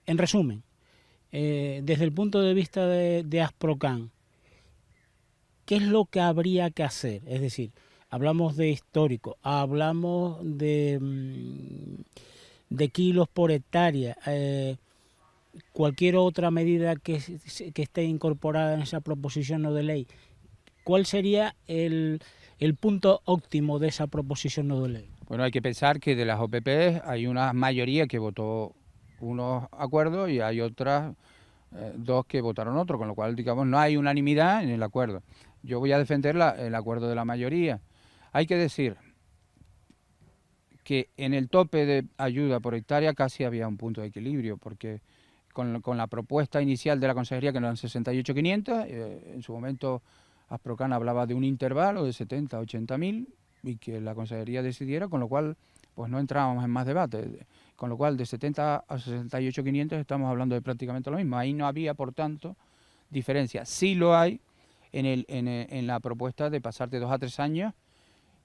En resumen, desde el punto de vista de Asprocan, ¿qué es lo que habría que hacer? Es decir, hablamos de histórico, hablamos de kilos por hectárea, cualquier otra medida que esté incorporada en esa proposición no de ley. ¿Cuál sería el punto óptimo de esa proposición no de ley? Bueno, hay que pensar que de las OPP hay una mayoría que votó unos acuerdos y hay otras dos que votaron otro, con lo cual, digamos, no hay unanimidad en el acuerdo. Yo voy a defender el acuerdo de la mayoría. Hay que decir que en el tope de ayuda por hectárea casi había un punto de equilibrio, porque con la propuesta inicial de la consejería, que eran 68.500, en su momento Asprocan hablaba de un intervalo de 70 a 80.000 y que la consejería decidiera, con lo cual pues no entrábamos en más debate. Con lo cual de 70 a 68.500 estamos hablando de prácticamente lo mismo. Ahí no había, por tanto, diferencia. Sí lo hay en la propuesta de pasar de 2 a 3 años,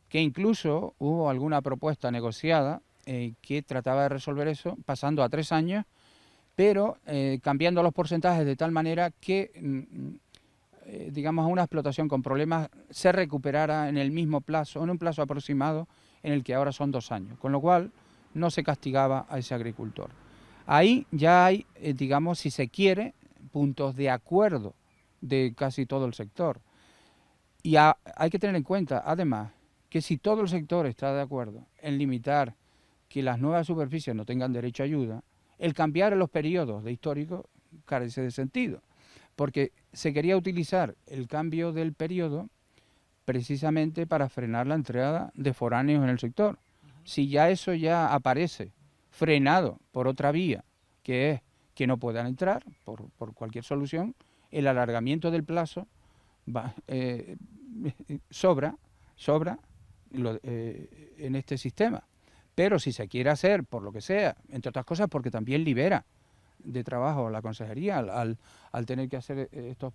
que incluso hubo alguna propuesta negociada que trataba de resolver eso pasando a 3 años, pero cambiando los porcentajes de tal manera que, digamos, una explotación con problemas se recuperara en el mismo plazo, en un plazo aproximado en el que ahora son 2 años, con lo cual no se castigaba a ese agricultor. Ahí ya hay, digamos, si se quiere, puntos de acuerdo de casi todo el sector. Y hay que tener en cuenta, además, que si todo el sector está de acuerdo en limitar que las nuevas superficies no tengan derecho a ayuda, el cambiar los periodos de histórico carece de sentido, porque se quería utilizar el cambio del periodo precisamente para frenar la entrada de foráneos en el sector. Si ya eso ya aparece frenado por otra vía, que es que no puedan entrar por cualquier solución, el alargamiento del plazo sobra en este sistema. Pero si se quiere hacer, por lo que sea, entre otras cosas porque también libera de trabajo a la consejería al tener que hacer estos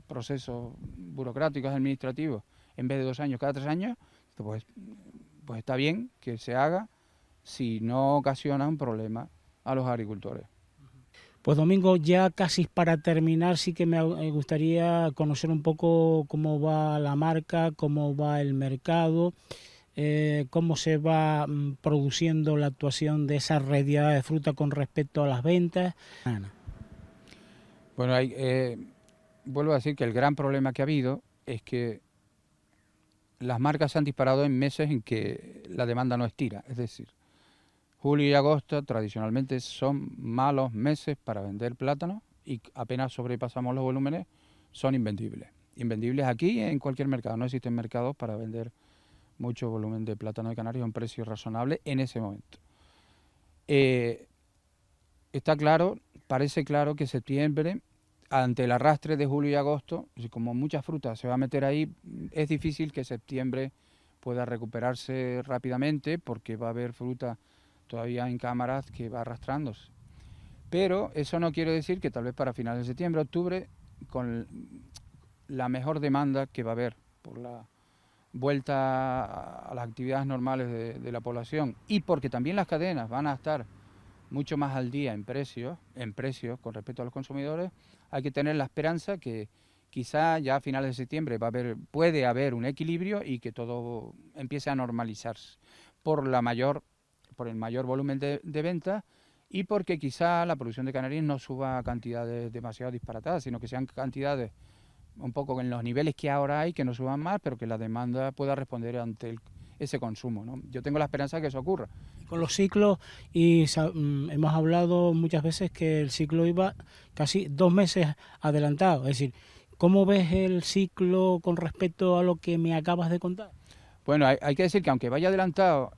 procesos burocráticos administrativos en vez de 2 años, cada 3 años, pues está bien que se haga si no ocasiona un problema a los agricultores. Pues Domingo, ya casi para terminar, sí que me gustaría conocer un poco cómo va la marca, cómo va el mercado, cómo se va produciendo la actuación de esa retirada de fruta con respecto a las ventas. Bueno, vuelvo a decir que el gran problema que ha habido es que las marcas se han disparado en meses en que la demanda no estira, es decir, julio y agosto tradicionalmente son malos meses para vender plátano y apenas sobrepasamos los volúmenes, son invendibles. Invendibles aquí en cualquier mercado, no existen mercados para vender mucho volumen de plátano de Canarias a un precio razonable en ese momento. Está claro, parece claro que septiembre, ante el arrastre de julio y agosto, como mucha fruta se va a meter ahí, es difícil que septiembre pueda recuperarse rápidamente porque va a haber fruta todavía en cámaras que va arrastrándose. Pero eso no quiere decir que tal vez para finales de septiembre, octubre, con la mejor demanda que va a haber por la vuelta a las actividades normales de la población y porque también las cadenas van a estar mucho más al día en precios con respecto a los consumidores, hay que tener la esperanza que quizá ya a finales de septiembre puede haber un equilibrio y que todo empiece a normalizarse por el mayor volumen de ventas y porque quizá la producción de Canarias no suba a cantidades demasiado disparatadas, sino que sean cantidades un poco en los niveles que ahora hay, que no suban más, pero que la demanda pueda responder ante ese consumo, ¿no? Yo tengo la esperanza de que eso ocurra. Con los ciclos, y hemos hablado muchas veces que el ciclo iba casi 2 meses adelantado. Es decir, ¿cómo ves el ciclo con respecto a lo que me acabas de contar? Bueno, hay que decir que aunque vaya adelantado,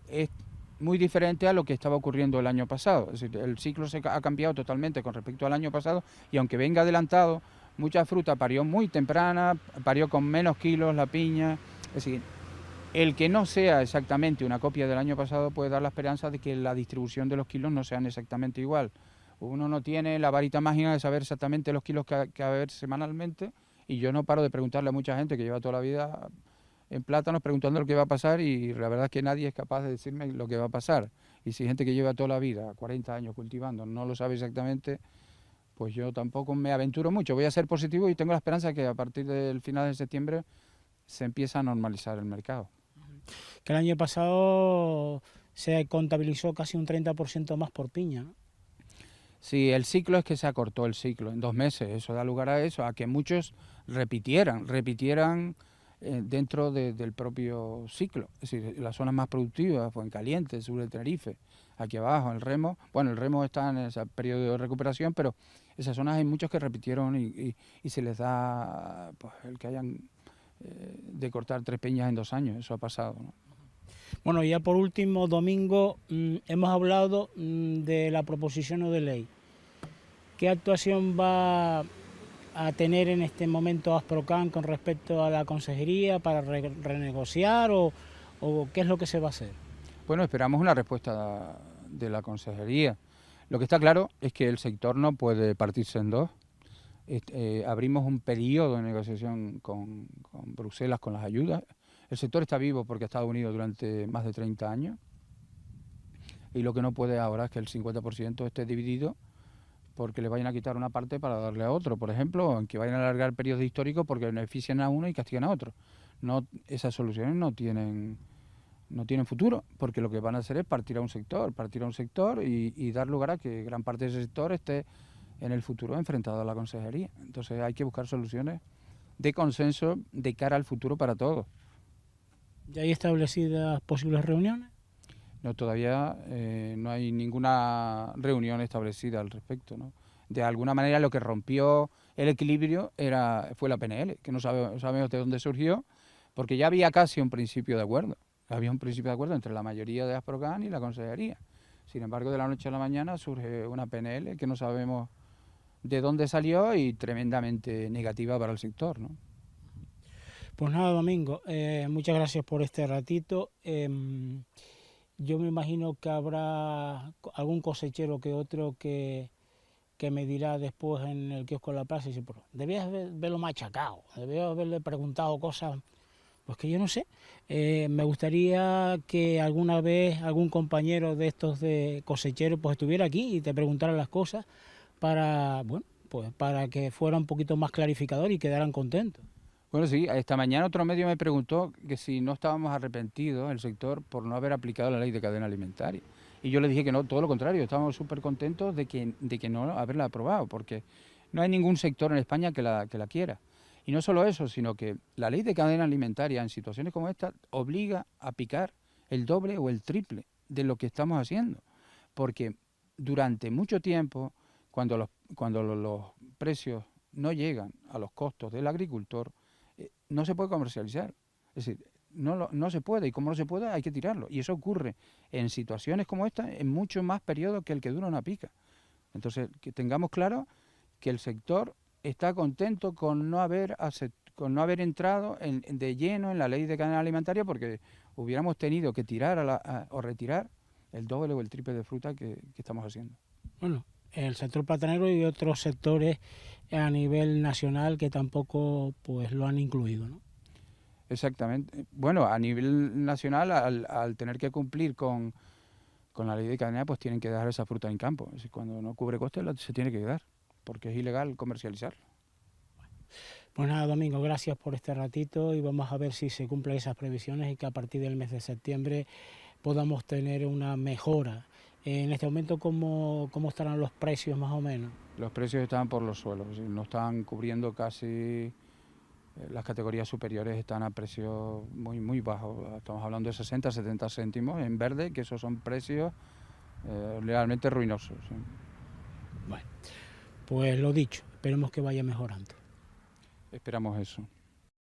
es muy diferente a lo que estaba ocurriendo el año pasado. Es decir, el ciclo ha cambiado totalmente con respecto al año pasado y aunque venga adelantado, mucha fruta parió muy temprana, parió con menos kilos la piña. Es decir, el que no sea exactamente una copia del año pasado puede dar la esperanza de que la distribución de los kilos no sean exactamente igual. Uno no tiene la varita mágica de saber exactamente los kilos que va a haber semanalmente y yo no paro de preguntarle a mucha gente que lleva toda la vida en plátanos preguntando lo que va a pasar y la verdad es que nadie es capaz de decirme lo que va a pasar. Y si hay gente que lleva toda la vida, 40 años cultivando, no lo sabe exactamente, pues yo tampoco me aventuro mucho. Voy a ser positivo y tengo la esperanza que a partir del final de septiembre se empieza a normalizar el mercado. Que el año pasado se contabilizó casi un 30% más por piña, ¿no? Sí, el ciclo es que se acortó el ciclo en 2 meses. Eso da lugar a eso, a que muchos repitieran dentro del propio ciclo. Es decir, las zonas más productivas, Fuencaliente, el sur de Tenerife, aquí abajo, el Remo. Bueno, el Remo está en ese periodo de recuperación, pero esas zonas hay muchos que repitieron y se les da pues, el que hayan de cortar 3 peñas en 2 años. Eso ha pasado, ¿no? Bueno, ya por último, Domingo, hemos hablado de la proposición de ley. ¿Qué actuación va a tener en este momento Asprocan con respecto a la consejería para renegociar o qué es lo que se va a hacer? Bueno, esperamos una respuesta de la consejería. Lo que está claro es que el sector no puede partirse en dos. Abrimos un periodo de negociación con Bruselas, con las ayudas. El sector está vivo porque ha estado unido durante más de 30 años y lo que no puede ahora es que el 50% esté dividido porque le vayan a quitar una parte para darle a otro, por ejemplo, en que vayan a alargar periodos históricos porque benefician a uno y castigan a otro. No, esas soluciones no tienen futuro, porque lo que van a hacer es partir a un sector y dar lugar a que gran parte de ese sector esté en el futuro enfrentado a la consejería. Entonces hay que buscar soluciones de consenso de cara al futuro para todos. ¿Ya hay establecidas posibles reuniones? No, todavía no hay ninguna reunión establecida al respecto, ¿no? De alguna manera lo que rompió el equilibrio fue la PNL, que no sabemos de dónde surgió, porque ya había casi un principio de acuerdo. Había un principio de acuerdo entre la mayoría de Asprocan y la consejería. Sin embargo, de la noche a la mañana surge una PNL que no sabemos de dónde salió y tremendamente negativa para el sector, ¿no? Pues nada, Domingo, muchas gracias por este ratito. Yo me imagino que habrá algún cosechero que otro que me dirá después en el kiosco de la plaza y dice, pero debías haberlo machacado, debías haberle preguntado cosas, pues que yo no sé. Me gustaría que alguna vez algún compañero de estos de cosecheros pues estuviera aquí y te preguntara las cosas para, bueno, pues para que fuera un poquito más clarificador y quedaran contentos. Bueno, sí, esta mañana otro medio me preguntó que si no estábamos arrepentidos, el sector, por no haber aplicado la ley de cadena alimentaria. Y yo le dije que no, todo lo contrario, estábamos súper contentos de que no haberla aprobado, porque no hay ningún sector en España que la quiera. Y no solo eso, sino que la ley de cadena alimentaria en situaciones como esta obliga a picar el doble o el triple de lo que estamos haciendo. Porque durante mucho tiempo, cuando los precios no llegan a los costos del agricultor, no se puede comercializar. Es decir, no se puede, y como no se puede hay que tirarlo. Y eso ocurre en situaciones como esta en mucho más periodo que el que dura una pica. Entonces, que tengamos claro que el sector está contento con no haber entrado de lleno en la ley de cadena alimentaria, porque hubiéramos tenido que tirar o retirar el doble o el triple de fruta que estamos haciendo. Bueno, el sector platanero y otros sectores a nivel nacional que tampoco pues lo han incluido, ¿no? Exactamente. Bueno, a nivel nacional, al tener que cumplir con la ley de cadena, pues tienen que dejar esa fruta en campo. Es decir, cuando no cubre costes, se tiene que dar, porque es ilegal comercializarlo. Pues nada, Domingo, gracias por este ratito y vamos a ver si se cumplen esas previsiones y que a partir del mes de septiembre podamos tener una mejora. En este momento, ¿cómo estarán los precios más o menos? Los precios están por los suelos, es decir, no están cubriendo casi. Las categorías superiores están a precios muy bajos. Estamos hablando de 60, 70 céntimos en verde, que esos son precios realmente ruinosos. ¿Sí? Bueno, pues lo dicho, esperemos que vaya mejorando. Esperamos eso.